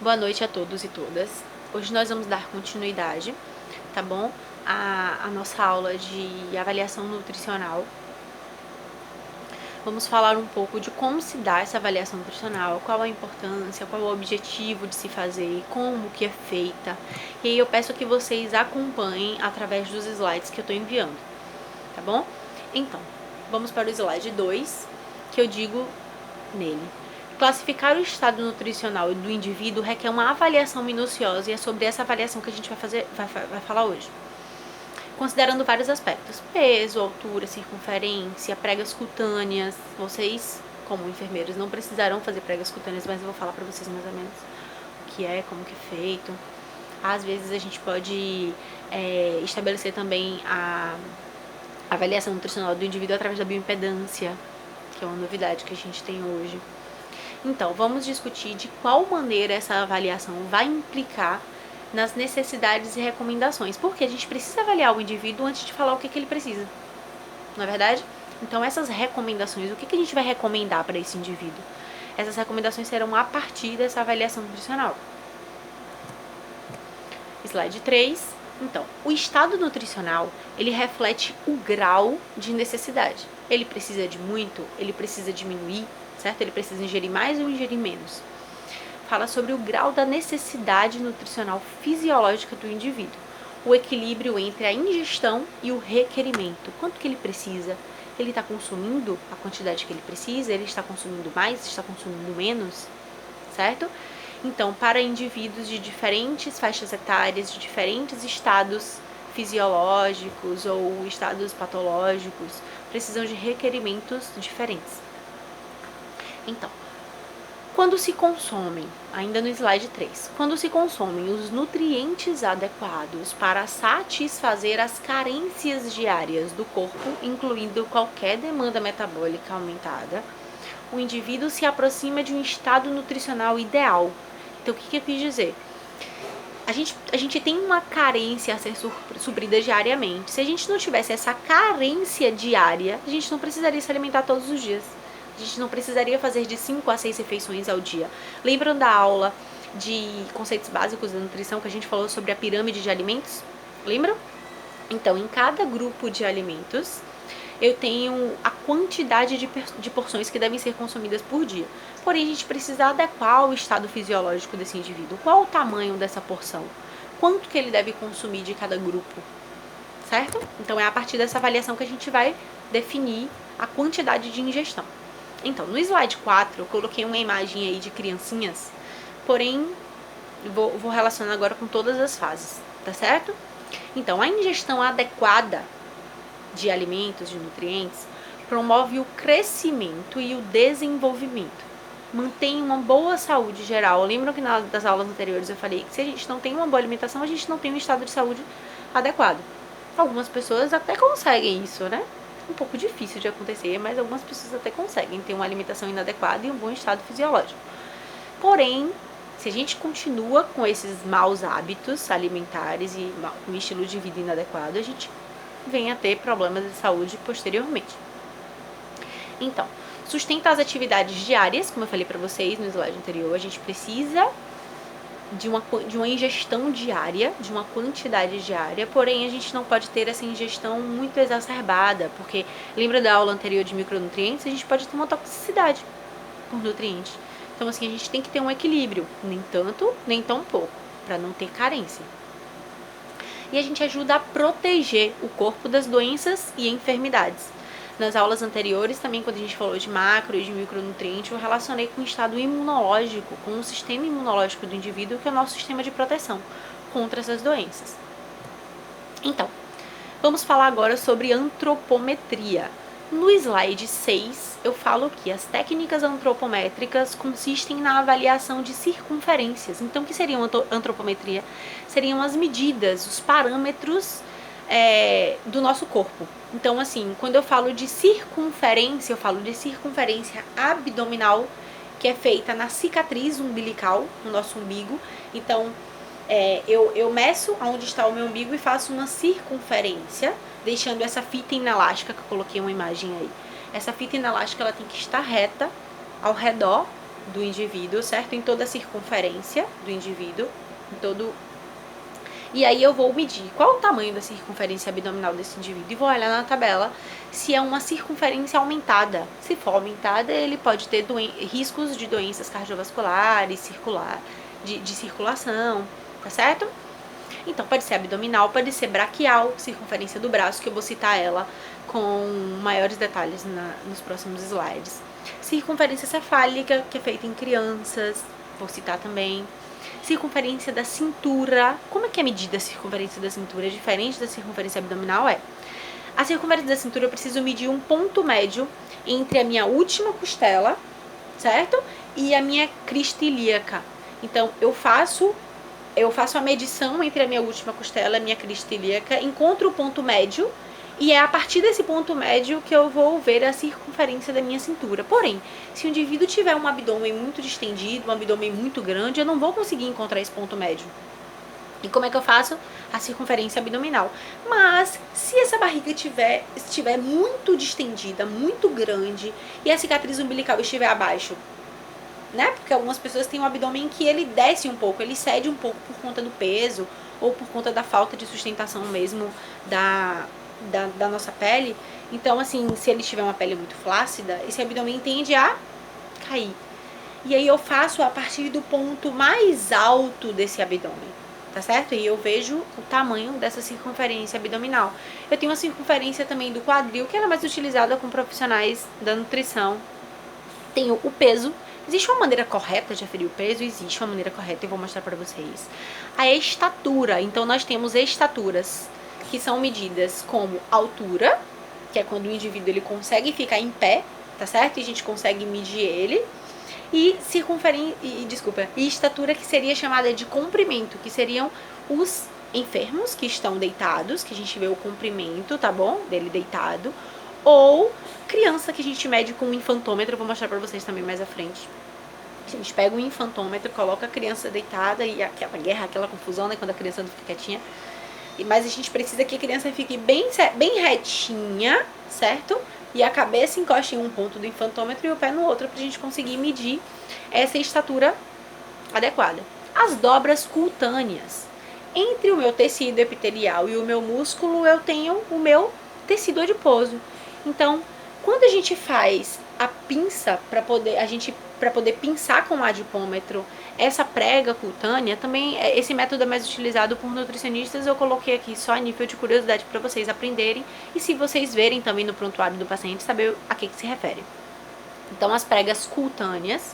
Boa noite a todos e todas. Hoje nós vamos dar continuidade, tá bom? A nossa aula de avaliação nutricional. Vamos falar um pouco de como se dá essa avaliação nutricional, qual a importância, qual o objetivo de se fazer, como que é feita. E aí eu peço que vocês acompanhem através dos slides que eu estou enviando, tá bom? Então, vamos para o slide 2, que eu digo nele. Classificar o estado nutricional do indivíduo requer uma avaliação minuciosa e é sobre essa avaliação que a gente vai falar hoje. Considerando vários aspectos: peso, altura, circunferência, pregas cutâneas. Vocês, como enfermeiros, não precisarão fazer pregas cutâneas, mas eu vou falar para vocês mais ou menos o que é, como que é feito. Às vezes a gente pode estabelecer também a avaliação nutricional do indivíduo através da bioimpedância, que é uma novidade que a gente tem hoje. Então, vamos discutir de qual maneira essa avaliação vai implicar nas necessidades e recomendações, porque a gente precisa avaliar o indivíduo antes de falar o que ele precisa, não é verdade? Então, essas recomendações, o que a gente vai recomendar para esse indivíduo? Essas recomendações serão a partir dessa avaliação nutricional. Slide 3. Então, o estado nutricional, ele reflete o grau de necessidade. Ele precisa de muito, ele precisa diminuir, certo? Ele precisa ingerir mais ou ingerir menos. Fala sobre o grau da necessidade nutricional fisiológica do indivíduo. O equilíbrio entre a ingestão e o requerimento. Quanto que ele precisa? Ele está consumindo a quantidade que ele precisa? Ele está consumindo mais? Está consumindo menos? Certo? Então, para indivíduos de diferentes faixas etárias, de diferentes estados fisiológicos ou estados patológicos, precisam de requerimentos diferentes. Então, quando se consomem, ainda no slide 3, quando se consomem os nutrientes adequados para satisfazer as carências diárias do corpo, incluindo qualquer demanda metabólica aumentada, o indivíduo se aproxima de um estado nutricional ideal. Então, o que eu quis dizer? A gente tem uma carência a ser suprida diariamente. Se a gente não tivesse essa carência diária, a gente não precisaria se alimentar todos os dias. A gente não precisaria fazer de 5 a 6 refeições ao dia. Lembram da aula de conceitos básicos da nutrição que a gente falou sobre a pirâmide de alimentos? Lembram? Então, em cada grupo de alimentos, eu tenho a quantidade de porções que devem ser consumidas por dia. Porém, a gente precisa adequar o estado fisiológico desse indivíduo. Qual o tamanho dessa porção? Quanto que ele deve consumir de cada grupo? Certo? Então, é a partir dessa avaliação que a gente vai definir a quantidade de ingestão. Então, no slide 4, eu coloquei uma imagem aí de criancinhas, porém, vou relacionar agora com todas as fases, tá certo? Então, a ingestão adequada de alimentos, de nutrientes, promove o crescimento e o desenvolvimento. Mantém uma boa saúde geral. Lembram que das aulas anteriores eu falei que se a gente não tem uma boa alimentação, a gente não tem um estado de saúde adequado. Algumas pessoas até conseguem isso, né? Um pouco difícil de acontecer, mas algumas pessoas até conseguem ter uma alimentação inadequada e um bom estado fisiológico. Porém, se a gente continua com esses maus hábitos alimentares e um estilo de vida inadequado, a gente vem a ter problemas de saúde posteriormente. Então, sustenta as atividades diárias, como eu falei para vocês no slide anterior, a gente precisa de uma ingestão diária, de uma quantidade diária, porém a gente não pode ter essa ingestão muito exacerbada, porque lembra da aula anterior de micronutrientes? A gente pode ter uma toxicidade por nutrientes. Então, assim, a gente tem que ter um equilíbrio, nem tanto, nem tão pouco, para não ter carência. E a gente ajuda a proteger o corpo das doenças e enfermidades. Nas aulas anteriores, também quando a gente falou de macro e de micronutrientes, eu relacionei com o estado imunológico, com o sistema imunológico do indivíduo, que é o nosso sistema de proteção contra essas doenças. Então, vamos falar agora sobre antropometria. No slide 6, eu falo que as técnicas antropométricas consistem na avaliação de circunferências. Então, o que seria uma antropometria? Seriam as medidas, os parâmetros do nosso corpo. Então, assim, quando eu falo de circunferência, eu falo de circunferência abdominal, que é feita na cicatriz umbilical, no nosso umbigo. Então, eu meço onde está o meu umbigo e faço uma circunferência, deixando essa fita inelástica, que eu coloquei uma imagem aí. Essa fita inelástica, ela tem que estar reta ao redor do indivíduo, certo? Em toda a circunferência do indivíduo, em todo... E aí eu vou medir qual o tamanho da circunferência abdominal desse indivíduo e vou olhar na tabela se é uma circunferência aumentada. Se for aumentada, ele pode ter riscos de doenças cardiovasculares, de circulação, tá certo? Então pode ser abdominal, pode ser braquial, circunferência do braço, que eu vou citar ela com maiores detalhes nos próximos slides. Circunferência cefálica, que é feita em crianças, vou citar também. Circunferência da cintura. Como é que é medida a circunferência da cintura? É diferente da circunferência abdominal? A circunferência da cintura eu preciso medir um ponto médio entre a minha última costela, certo? E a minha crista ilíaca. Então, eu faço a medição entre a minha última costela e a minha crista ilíaca, encontro o ponto médio, e é a partir desse ponto médio que eu vou ver a circunferência da minha cintura. Porém, se o indivíduo tiver um abdômen muito distendido, um abdômen muito grande, eu não vou conseguir encontrar esse ponto médio. E como é que eu faço? A circunferência abdominal. Mas, se essa barriga estiver muito distendida, muito grande, e a cicatriz umbilical estiver abaixo, né? Porque algumas pessoas têm um abdômen que ele desce um pouco, ele cede um pouco por conta do peso, ou por conta da falta de sustentação mesmo da nossa pele. Então, assim, se ele tiver uma pele muito flácida, esse abdômen tende a cair. E aí eu faço a partir do ponto mais alto desse abdômen, tá certo? E eu vejo o tamanho dessa circunferência abdominal. Eu tenho uma circunferência também do quadril, que ela é mais utilizada com profissionais da nutrição. Tenho o peso. Existe uma maneira correta de aferir o peso? Existe uma maneira correta, eu vou mostrar pra vocês. A estatura. Então, nós temos estaturas que são medidas como altura, que é quando o indivíduo ele consegue ficar em pé, tá certo? E a gente consegue medir ele. E estatura, que seria chamada de comprimento, que seriam os enfermos que estão deitados, que a gente vê o comprimento, tá bom? Dele deitado. Ou criança, que a gente mede com um infantômetro, eu vou mostrar pra vocês também mais à frente. A gente pega um infantômetro, coloca a criança deitada e aquela guerra, aquela confusão, né? Quando a criança não fica quietinha. Mas a gente precisa que a criança fique bem retinha, certo? E a cabeça encoste em um ponto do infantômetro e o pé no outro, pra gente conseguir medir essa estatura adequada. As dobras cutâneas. Entre o meu tecido epitelial e o meu músculo, eu tenho o meu tecido adiposo. Então, quando a gente faz a pinça para poder pinçar com o adipômetro essa prega cutânea, também esse método é mais utilizado por nutricionistas. Eu coloquei aqui só a nível de curiosidade para vocês aprenderem e, se vocês verem também no prontuário do paciente, saber a que se refere. Então, as pregas cutâneas,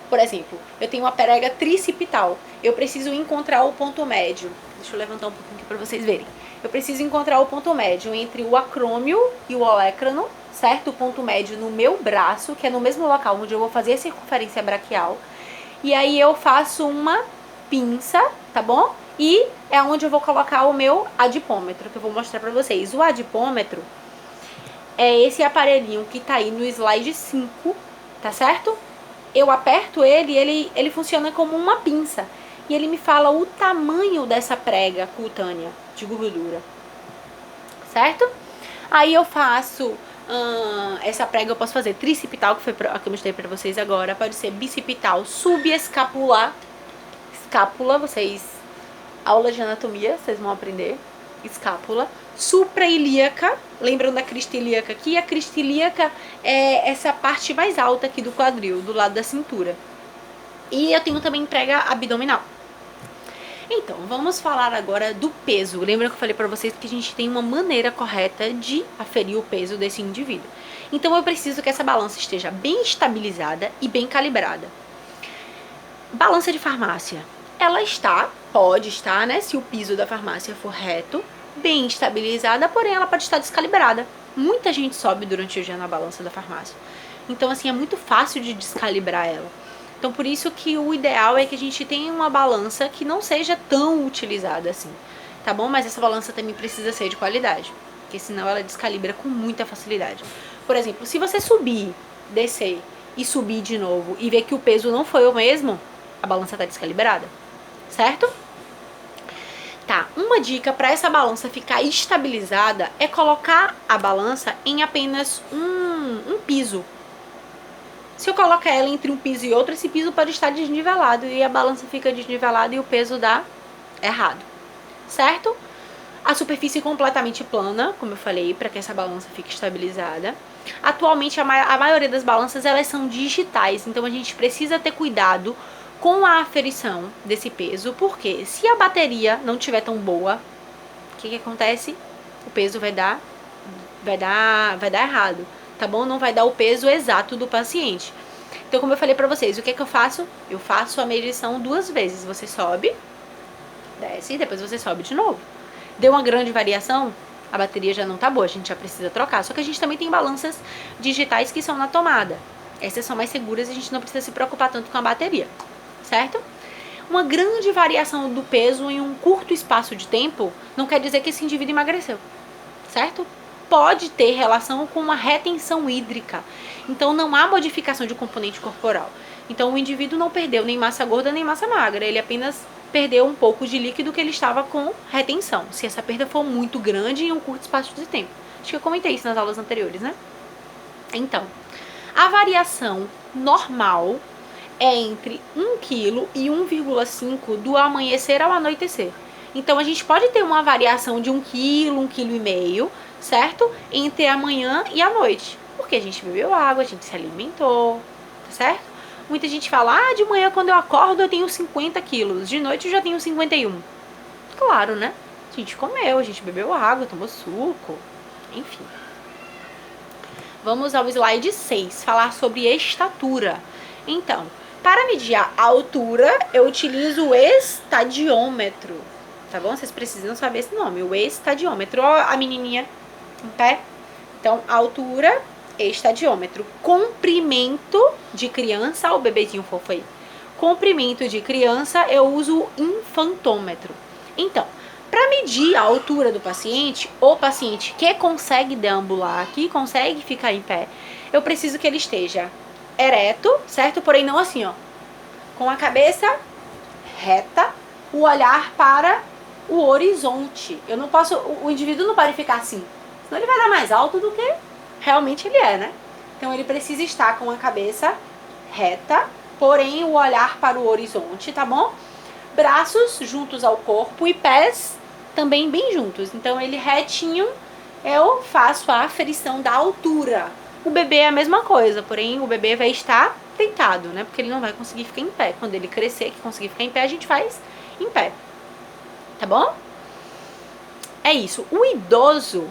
por exemplo, eu tenho uma prega tricipital, eu preciso encontrar o ponto médio. Deixa eu levantar um pouquinho aqui para vocês verem. Eu preciso encontrar o ponto médio entre o acrômio e o olecrano, certo? O ponto médio no meu braço, que é no mesmo local onde eu vou fazer a circunferência braquial. E aí eu faço uma pinça, tá bom? E é onde eu vou colocar o meu adipômetro, que eu vou mostrar pra vocês. O adipômetro é esse aparelhinho que tá aí no slide 5, tá certo? Eu aperto ele funciona como uma pinça. E ele me fala o tamanho dessa prega cutânea de gordura, certo? Aí eu faço essa prega, eu posso fazer tricipital, que foi a que eu mostrei pra vocês agora. Pode ser bicipital, subescapular, escápula, aula de anatomia, vocês vão aprender, escápula. Suprailíaca, lembram da crista ilíaca aqui? A crista ilíaca é essa parte mais alta aqui do quadril, do lado da cintura. E eu tenho também prega abdominal. Então, vamos falar agora do peso. Lembra que eu falei pra vocês que a gente tem uma maneira correta de aferir o peso desse indivíduo. Então, eu preciso que essa balança esteja bem estabilizada e bem calibrada. Balança de farmácia. Ela pode estar, né, se o piso da farmácia for reto, bem estabilizada, porém ela pode estar descalibrada. Muita gente sobe durante o dia na balança da farmácia. Então, assim, é muito fácil de descalibrar ela. Então, por isso que o ideal é que a gente tenha uma balança que não seja tão utilizada assim, tá bom? Mas essa balança também precisa ser de qualidade, porque senão ela descalibra com muita facilidade. Por exemplo, se você subir, descer e subir de novo e ver que o peso não foi o mesmo, a balança tá descalibrada, certo? Tá, uma dica para essa balança ficar estabilizada é colocar a balança em apenas um piso. Se eu colocar ela entre um piso e outro, esse piso pode estar desnivelado e a balança fica desnivelada e o peso dá errado, certo? A superfície completamente plana, como eu falei, para que essa balança fique estabilizada. Atualmente, a maioria das balanças, elas são digitais, então a gente precisa ter cuidado com a aferição desse peso, porque se a bateria não estiver tão boa, o que acontece? O peso vai dar errado, tá bom? Não vai dar o peso exato do paciente. Então, como eu falei pra vocês, o que eu faço? Eu faço a medição 2 vezes. Você sobe, desce e depois você sobe de novo. Deu uma grande variação, a bateria já não tá boa, a gente já precisa trocar. Só que a gente também tem balanças digitais que são na tomada. Essas são mais seguras e a gente não precisa se preocupar tanto com a bateria, certo? Uma grande variação do peso em um curto espaço de tempo não quer dizer que esse indivíduo emagreceu, certo? Pode ter relação com uma retenção hídrica. Então não há modificação de componente corporal. Então o indivíduo não perdeu nem massa gorda nem massa magra, ele apenas perdeu um pouco de líquido que ele estava com retenção. Se essa perda for muito grande em um curto espaço de tempo. Acho que eu comentei isso nas aulas anteriores, né? Então, a variação normal é entre 1 kg e 1,5 do amanhecer ao anoitecer. Então a gente pode ter uma variação de 1 kg, 1,5 kg, certo? Entre a manhã e a noite. Porque a gente bebeu água, a gente se alimentou, tá certo? Muita gente fala, de manhã quando eu acordo eu tenho 50 quilos, de noite eu já tenho 51. Claro, né? A gente comeu, a gente bebeu água, tomou suco, enfim. Vamos ao slide 6, falar sobre estatura. Então, para medir a altura, eu utilizo o estadiômetro, tá bom? Vocês precisam saber esse nome, o estadiômetro. Ó a menininha em pé. Então, altura, estadiômetro. Comprimento de criança, o bebezinho fofo aí. Comprimento de criança, eu uso o infantômetro. Então, para medir a altura do paciente, o paciente que consegue deambular, que consegue ficar em pé, eu preciso que ele esteja ereto, certo? Porém não assim, ó, com a cabeça reta, o olhar para o horizonte. Eu não posso, o indivíduo não pode ficar assim, senão ele vai dar mais alto do que realmente ele é, né? Então ele precisa estar com a cabeça reta, porém o olhar para o horizonte, tá bom? Braços juntos ao corpo e pés também bem juntos. Então ele retinho, eu faço a aferição da altura. O bebê é a mesma coisa, porém o bebê vai estar deitado, né? Porque ele não vai conseguir ficar em pé. Quando ele crescer, que conseguir ficar em pé, a gente faz em pé. Tá bom? É isso. O idoso,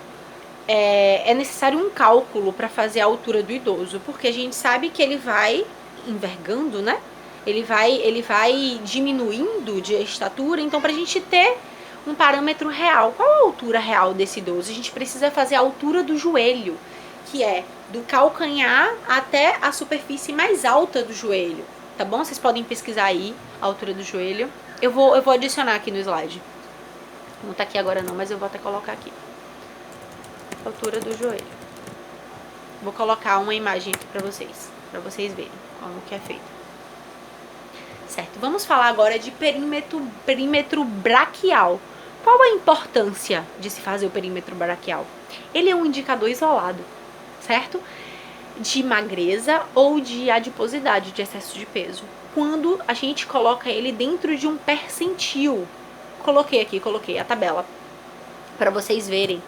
é necessário um cálculo para fazer a altura do idoso, porque a gente sabe que ele vai envergando, né? Ele vai diminuindo de estatura, então pra gente ter um parâmetro real, qual a altura real desse idoso? A gente precisa fazer a altura do joelho, que é do calcanhar até a superfície mais alta do joelho, tá bom? Vocês podem pesquisar aí a altura do joelho. Eu vou adicionar aqui no slide. Não tá aqui agora não, mas eu vou até colocar aqui. Altura do joelho. Vou colocar uma imagem aqui pra vocês verem como que é feito. Certo, vamos falar agora de perímetro braquial. Qual a importância de se fazer o perímetro braquial? Ele é um indicador isolado, certo? De magreza ou de adiposidade, de excesso de peso. Quando a gente coloca ele dentro de um percentil. Coloquei a tabela para vocês verem.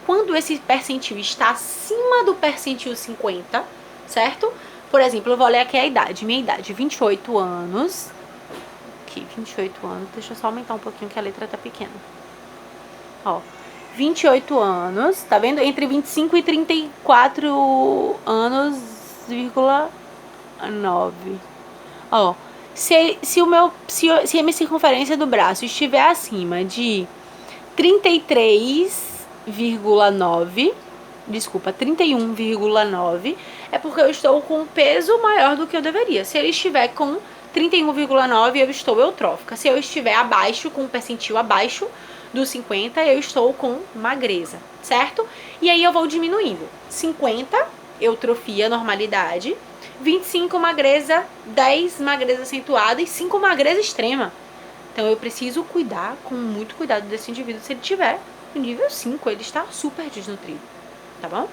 Quando esse percentil está acima do percentil 50, certo? Por exemplo, eu vou ler aqui a idade. Minha idade, 28 anos. Aqui, 28 anos. Deixa eu só aumentar um pouquinho que a letra tá pequena. Ó, 28 anos. Tá vendo? Entre 25 e 34 anos, 9. Ó, se a minha circunferência do braço estiver acima de 31,9, é porque eu estou com um peso maior do que eu deveria. Se ele estiver com 31,9, eu estou eutrófica. Se eu estiver abaixo, com um percentil abaixo dos 50, eu estou com magreza, certo? E aí eu vou diminuindo. 50, eutrofia, normalidade. 25, magreza. 10, magreza acentuada. E 5, magreza extrema. Então eu preciso cuidar, com muito cuidado, desse indivíduo. Se ele tiver no nível 5, ele está super desnutrido, tá bom?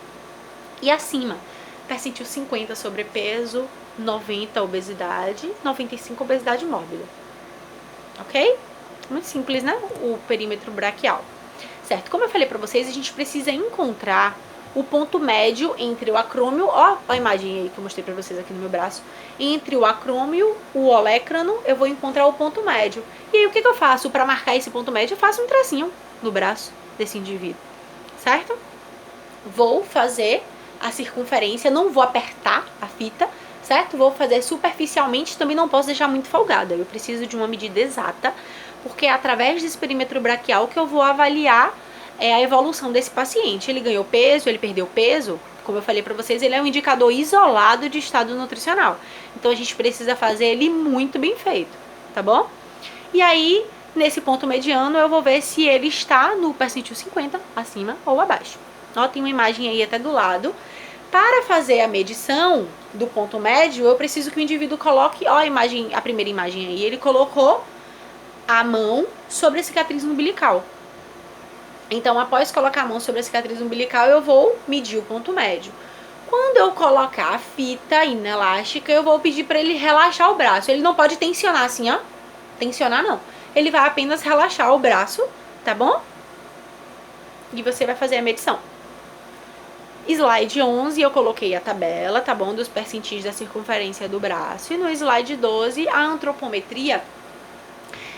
E acima, percentil 50, sobrepeso, 90 obesidade, 95 obesidade mórbida. Ok? Muito simples, né? O perímetro braquial. Certo? Como eu falei pra vocês, a gente precisa encontrar o ponto médio entre o acrômio, ó a imagem aí que eu mostrei pra vocês aqui no meu braço, entre o acrômio, o olecrano, eu vou encontrar o ponto médio. E aí o que eu faço para marcar esse ponto médio? Eu faço um tracinho no braço desse indivíduo, certo? Vou fazer a circunferência, não vou apertar a fita, certo? Vou fazer superficialmente, também não posso deixar muito folgada, eu preciso de uma medida exata, porque é através desse perímetro braquial que eu vou avaliar a evolução desse paciente. Ele ganhou peso, ele perdeu peso, como eu falei pra vocês, ele é um indicador isolado de estado nutricional. Então a gente precisa fazer ele muito bem feito, tá bom? E aí, nesse ponto mediano, eu vou ver se ele está no percentil 50, acima ou abaixo. Ó, tem uma imagem aí até do lado. Para fazer a medição do ponto médio, eu preciso que o indivíduo coloque, ó, a primeira imagem aí, ele colocou a mão sobre a cicatriz umbilical. Então, após colocar a mão sobre a cicatriz umbilical, eu vou medir o ponto médio. Quando eu colocar a fita inelástica, eu vou pedir para ele relaxar o braço. Ele não pode tensionar assim, ó. Tensionar não. Ele vai apenas relaxar o braço, tá bom? E você vai fazer a medição. Slide 11, eu coloquei a tabela, tá bom? Dos percentis da circunferência do braço. E no slide 12, a antropometria,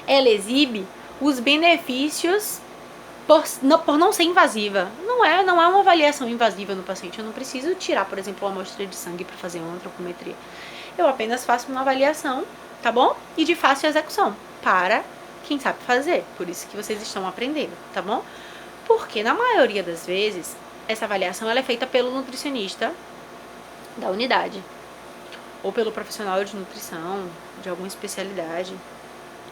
ela exibe os benefícios por não ser invasiva. Não é uma avaliação invasiva no paciente. Eu não preciso tirar, por exemplo, uma amostra de sangue para fazer uma antropometria. Eu apenas faço uma avaliação, tá bom? E de fácil execução, para quem sabe fazer. Por isso que vocês estão aprendendo, tá bom? Porque na maioria das vezes, essa avaliação ela é feita pelo nutricionista da unidade. Ou pelo profissional de nutrição, de alguma especialidade.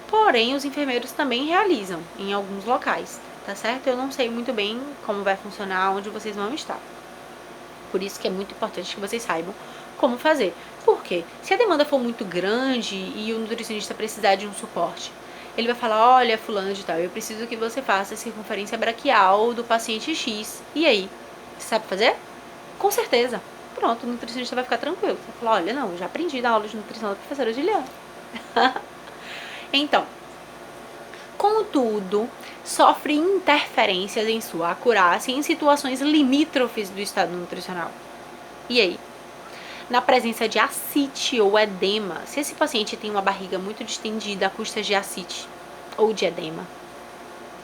Porém, os enfermeiros também realizam em alguns locais, tá certo? Eu não sei muito bem como vai funcionar, onde vocês vão estar. Por isso que é muito importante que vocês saibam como fazer. Por quê? Se a demanda for muito grande e o nutricionista precisar de um suporte, ele vai falar, olha, fulano de tal, eu preciso que você faça a circunferência braquial do paciente X. E aí? Você sabe fazer? Com certeza. Pronto, o nutricionista vai ficar tranquilo. Você vai falar, olha, não, eu já aprendi na aula de nutrição da professora Juliana. Então, contudo, sofre interferências em sua acurácia em situações limítrofes do estado nutricional. E aí? Na presença de ascite ou edema, se esse paciente tem uma barriga muito distendida a custas de ascite ou de edema,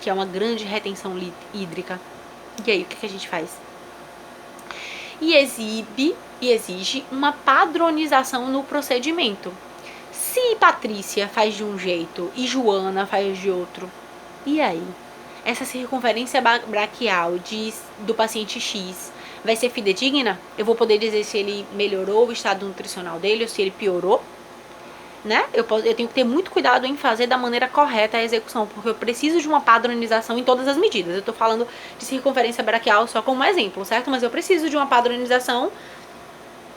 que é uma grande retenção hídrica, e aí o que a gente faz? E exige uma padronização no procedimento. Se Patrícia faz de um jeito e Joana faz de outro, e aí? Essa circunferência braquial do paciente X vai ser fidedigna? Eu vou poder dizer se ele melhorou o estado nutricional dele ou se ele piorou? Né? Eu tenho que ter muito cuidado em fazer da maneira correta a execução, porque eu preciso de uma padronização em todas as medidas. Eu tô falando de circunferência braquial só como exemplo, certo? Mas eu preciso de uma padronização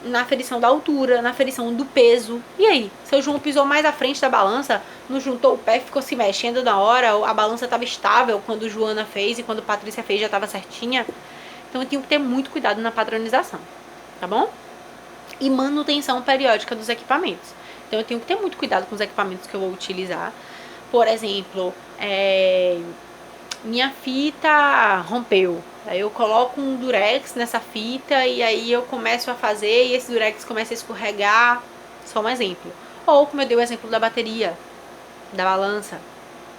na aferição da altura, na aferição do peso. E aí? Se o João pisou mais à frente da balança, não juntou o pé, ficou se mexendo na hora, a balança estava estável quando Joana fez e quando Patrícia fez já estava certinha. Então eu tenho que ter muito cuidado na padronização, tá bom? E manutenção periódica dos equipamentos. Então eu tenho que ter muito cuidado com os equipamentos que eu vou utilizar. Por exemplo, minha fita rompeu. Aí eu coloco um durex nessa fita e aí eu começo a fazer e esse durex começa a escorregar. Só um exemplo. Ou como eu dei o exemplo da bateria, da balança,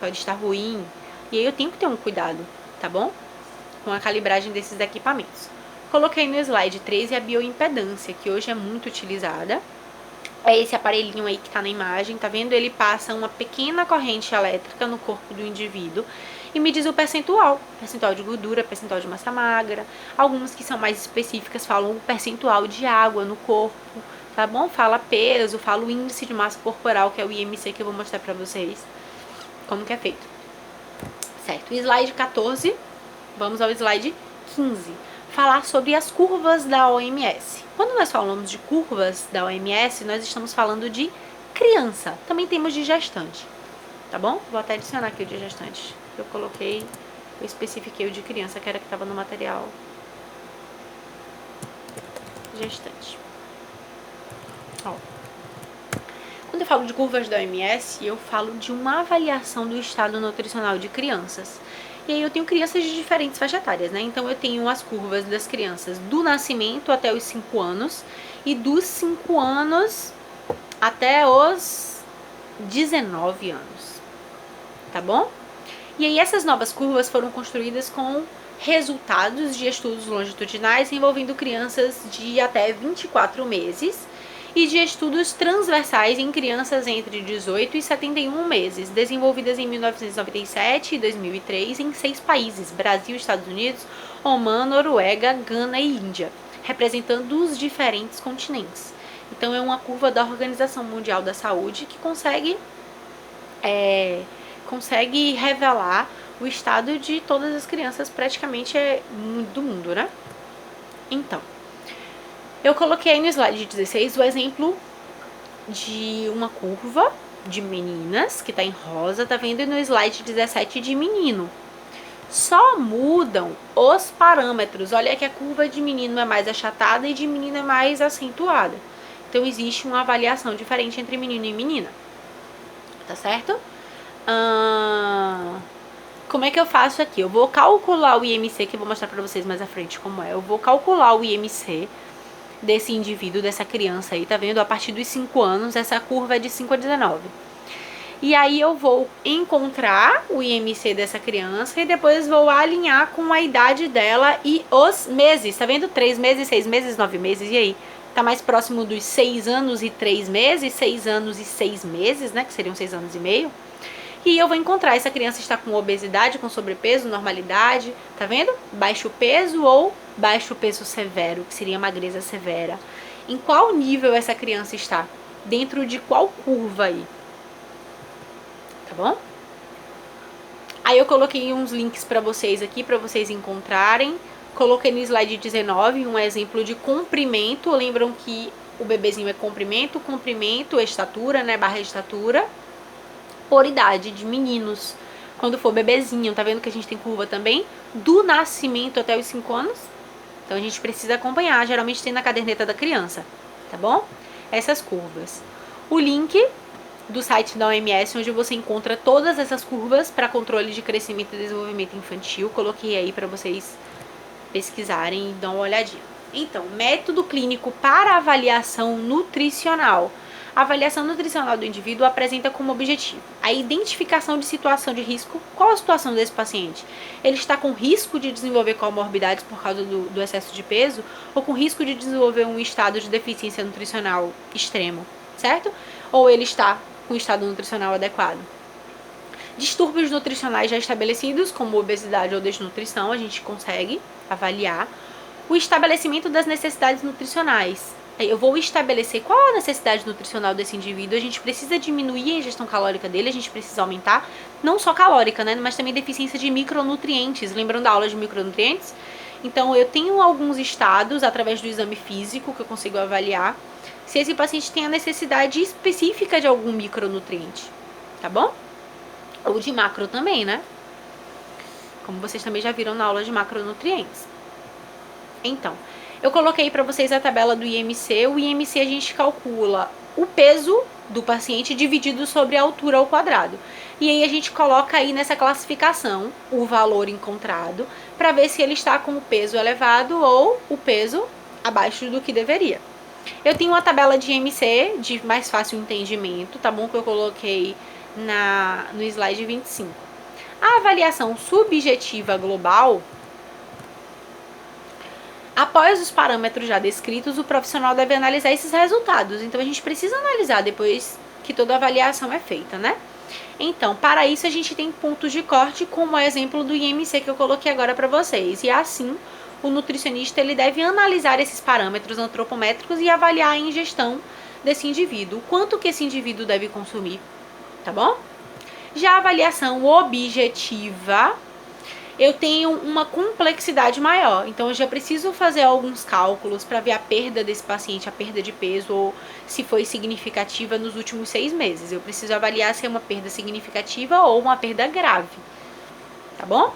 pode estar ruim. E aí eu tenho que ter um cuidado, tá bom? Com a calibragem desses equipamentos. Coloquei no slide 13 a bioimpedância, que hoje é muito utilizada. É esse aparelhinho aí que tá na imagem, tá vendo? Ele passa uma pequena corrente elétrica no corpo do indivíduo e me diz o percentual de gordura, percentual de massa magra. Algumas que são mais específicas falam o percentual de água no corpo, tá bom? Fala peso, fala o índice de massa corporal, que é o IMC, que eu vou mostrar pra vocês como que é feito. Certo, slide 14, vamos ao slide 15. Falar sobre as curvas da OMS. Quando nós falamos de curvas da OMS, nós estamos falando de criança. Também temos de gestante, tá bom? Vou até adicionar aqui o de gestante. Eu especifiquei o de criança, que era que estava no material. Gestante. Ó, Quando eu falo de curvas da OMS, eu falo de uma avaliação do estado nutricional de crianças. E aí eu tenho crianças de diferentes faixas etárias, né? Então eu tenho as curvas das crianças do nascimento até os 5 anos e dos 5 anos até os 19 anos, tá bom? E aí essas novas curvas foram construídas com resultados de estudos longitudinais envolvendo crianças de até 24 meses e de estudos transversais em crianças entre 18 e 71 meses, desenvolvidas em 1997 e 2003 em 6 países, Brasil, Estados Unidos, Omã, Noruega, Gana e Índia, representando os diferentes continentes. Então é uma curva da Organização Mundial da Saúde que consegue revelar o estado de todas as crianças praticamente do mundo, né? Então, eu coloquei aí no slide 16 o exemplo de uma curva de meninas, que tá em rosa, tá vendo? E no slide 17 de menino. Só mudam os parâmetros. Olha que a curva de menino é mais achatada e de menina é mais acentuada. Então, existe uma avaliação diferente entre menino e menina. Tá certo? Como é que eu faço aqui? Eu vou calcular o IMC, que eu vou mostrar pra vocês mais à frente como é. Eu vou calcular o IMC desse indivíduo, dessa criança aí, tá vendo? A partir dos 5 anos, essa curva é de 5 a 19. E aí eu vou encontrar o IMC dessa criança e depois vou alinhar com a idade dela e os meses, tá vendo? 3 meses, 6 meses, 9 meses, e aí? Tá mais próximo dos 6 anos e 3 meses, 6 anos e 6 meses, né? Que seriam 6 anos e meio. E eu vou encontrar essa criança está com obesidade, com sobrepeso, normalidade, tá vendo? Baixo peso ou baixo peso severo, que seria magreza severa. Em qual nível essa criança está? Dentro de qual curva aí? Tá bom? Aí eu coloquei uns links para vocês aqui, para vocês encontrarem. Coloquei no slide 19 um exemplo de comprimento. Lembram que o bebezinho é comprimento, estatura, né? Barra estatura. Por idade de meninos. Quando for bebezinho, tá vendo que a gente tem curva também? Do nascimento até os 5 anos. Então a gente precisa acompanhar. Geralmente tem na caderneta da criança, tá bom? Essas curvas. O link do site da OMS, onde você encontra todas essas curvas para controle de crescimento e desenvolvimento infantil. Coloquei aí para vocês pesquisarem e dar uma olhadinha. Então, método clínico para avaliação nutricional. A avaliação nutricional do indivíduo apresenta como objetivo a identificação de situação de risco. Qual a situação desse paciente? Ele está com risco de desenvolver comorbidades por causa do excesso de peso ou com risco de desenvolver um estado de deficiência nutricional extremo, certo? Ou ele está com um estado nutricional adequado. Distúrbios nutricionais já estabelecidos, como obesidade ou desnutrição, a gente consegue avaliar. O estabelecimento das necessidades nutricionais. Eu vou estabelecer qual a necessidade nutricional desse indivíduo. A gente precisa diminuir a ingestão calórica dele, a gente precisa aumentar, não só calórica, né, mas também deficiência de micronutrientes. Lembrando da aula de micronutrientes? Então, eu tenho alguns estados, através do exame físico, que eu consigo avaliar, se esse paciente tem a necessidade específica de algum micronutriente, tá bom? Ou de macro também, né? Como vocês também já viram na aula de macronutrientes. Então, eu coloquei para vocês a tabela do IMC. O IMC a gente calcula o peso do paciente dividido sobre a altura ao quadrado. E aí a gente coloca aí nessa classificação o valor encontrado para ver se ele está com o peso elevado ou o peso abaixo do que deveria. Eu tenho uma tabela de IMC de mais fácil entendimento, tá bom? Que eu coloquei no slide 25. A avaliação subjetiva global. Após os parâmetros já descritos, o profissional deve analisar esses resultados. Então, a gente precisa analisar depois que toda a avaliação é feita, né? Então, para isso, a gente tem pontos de corte, como o exemplo do IMC que eu coloquei agora para vocês. E assim, o nutricionista ele deve analisar esses parâmetros antropométricos e avaliar a ingestão desse indivíduo. Quanto que esse indivíduo deve consumir, tá bom? Já a avaliação objetiva, eu tenho uma complexidade maior. Então, eu já preciso fazer alguns cálculos para ver a perda desse paciente, a perda de peso, ou se foi significativa nos últimos 6 meses. Eu preciso avaliar se é uma perda significativa ou uma perda grave, tá bom?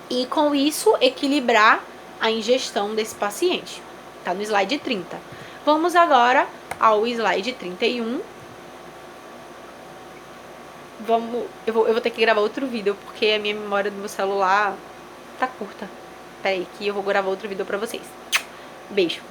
E com isso, equilibrar a ingestão desse paciente. Tá no slide 30. Vamos agora ao slide 31. eu vou ter que gravar outro vídeo, porque a minha memória do meu celular tá curta. Peraí, que eu vou gravar outro vídeo pra vocês. Beijo.